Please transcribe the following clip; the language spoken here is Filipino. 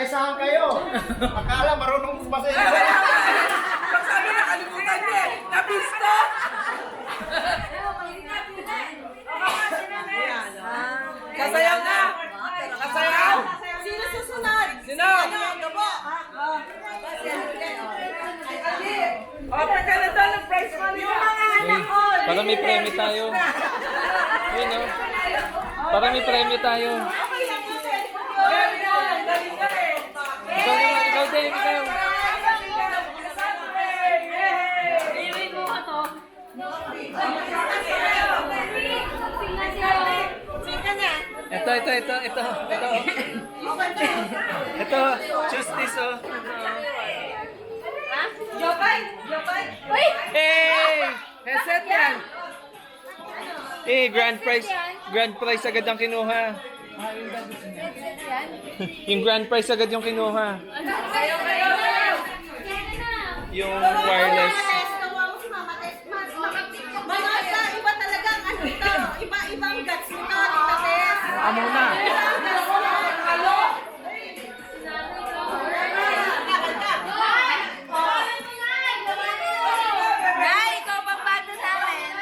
Nagpresahan kayo. Akala marunong sumasayaw. Sabi na, kalimutan niya. Nabisto! Kasayaw na! Kasayaw! Sino susunod? Sino? Gabo. O, pagka na doon ang prize money Yung mga anak ko. Para may premyo tayo. Yun o. Para may premyo tayo. Okay lang yun. Ikaw naman, ikaw din, ikaw. Ito. Ito, choose this oh. Jopay! Hey! Headset yan! Eh, grand prize agad ang kinuha. Yung grand prize agad yung kinuha. Yung wireless. Manood ka, iba talaga ang ano ito. Iba-ibang guts nito, Tita Tess. Amo na. Nay, ikaw pang bato sa amin.